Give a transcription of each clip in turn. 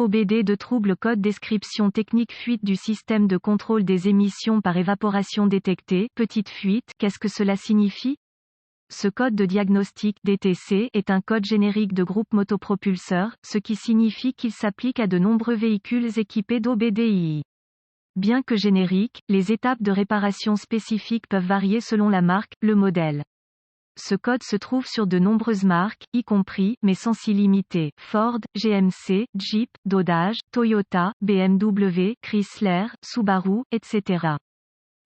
OBD de trouble code description technique fuite du système de contrôle des émissions par évaporation détectée, petite fuite, qu'est-ce que cela signifie? Ce code de diagnostic DTC est un code générique de groupe motopropulseur, ce qui signifie qu'il s'applique à de nombreux véhicules équipés d'OBDII. Bien que générique, les étapes de réparation spécifiques peuvent varier selon la marque, le modèle. Ce code se trouve sur de nombreuses marques, y compris, mais sans s'y limiter, Ford, GMC, Jeep, Dodge, Toyota, BMW, Chrysler, Subaru, etc.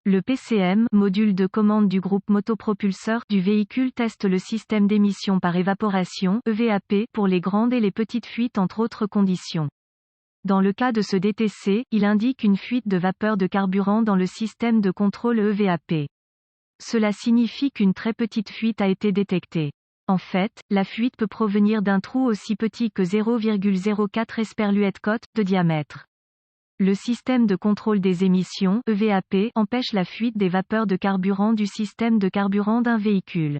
Le PCM, module de commande du groupe motopropulseur du véhicule, teste le système d'émission par évaporation, EVAP, pour les grandes et les petites fuites entre autres conditions. Dans le cas de ce DTC, il indique une fuite de vapeur de carburant dans le système de contrôle EVAP. Cela signifie qu'une très petite fuite a été détectée. En fait, la fuite peut provenir d'un trou aussi petit que 0,04 esperluette-cote de diamètre. Le système de contrôle des émissions EVAP empêche la fuite des vapeurs de carburant du système de carburant d'un véhicule.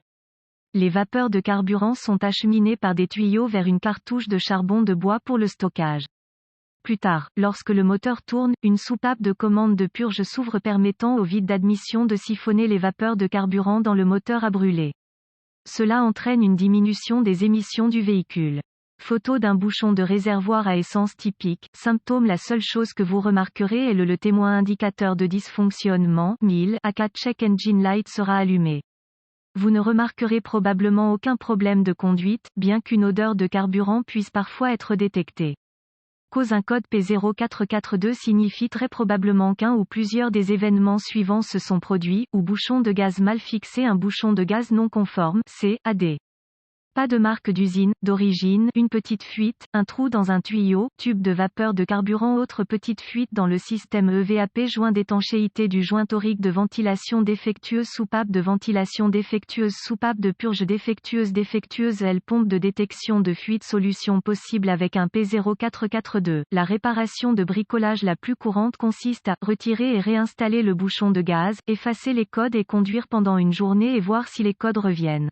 Les vapeurs de carburant sont acheminées par des tuyaux vers une cartouche de charbon de bois pour le stockage. Plus tard, lorsque le moteur tourne, une soupape de commande de purge s'ouvre permettant au vide d'admission de siphonner les vapeurs de carburant dans le moteur à brûler. Cela entraîne une diminution des émissions du véhicule. Photo d'un bouchon de réservoir à essence typique. Symptôme: la seule chose que vous remarquerez est le témoin indicateur de dysfonctionnement, 1000, AK Check Engine Light sera allumé. Vous ne remarquerez probablement aucun problème de conduite, bien qu'une odeur de carburant puisse parfois être détectée. Cause: un code P0442 signifie très probablement qu'un ou plusieurs des événements suivants se sont produits, ou bouchon de gaz mal fixé, un bouchon de gaz non conforme, CAD. Pas de marque d'usine, d'origine, une petite fuite, un trou dans un tuyau, tube de vapeur de carburant, autre petite fuite dans le système EVAP, joint d'étanchéité du joint torique de ventilation défectueuse, soupape de ventilation défectueuse, soupape de purge défectueuse, pompe de détection de fuite, solution possible avec un P0442. La réparation de bricolage la plus courante consiste à retirer et réinstaller le bouchon de gaz, effacer les codes et conduire pendant une journée et voir si les codes reviennent.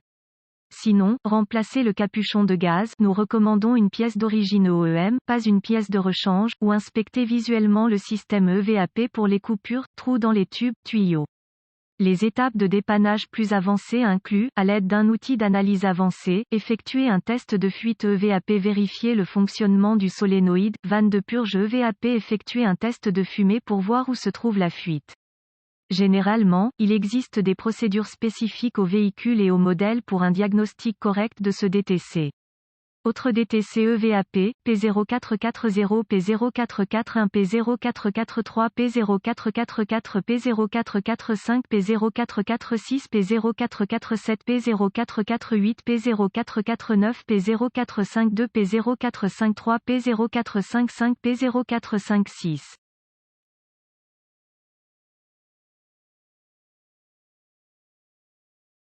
Sinon, remplacer le capuchon de gaz, nous recommandons une pièce d'origine OEM, pas une pièce de rechange, ou inspecter visuellement le système EVAP pour les coupures, trous dans les tubes, tuyaux. Les étapes de dépannage plus avancées incluent, à l'aide d'un outil d'analyse avancé, effectuer un test de fuite EVAP, vérifier le fonctionnement du solénoïde, vanne de purge EVAP, effectuer un test de fumée pour voir où se trouve la fuite. Généralement, il existe des procédures spécifiques aux véhicules et aux modèles pour un diagnostic correct de ce DTC. Autres DTC EVAP, P0440, P0441, P0443, P0444, P0445, P0446, P0447, P0448, P0449, P0452, P0453, P0455, P0456.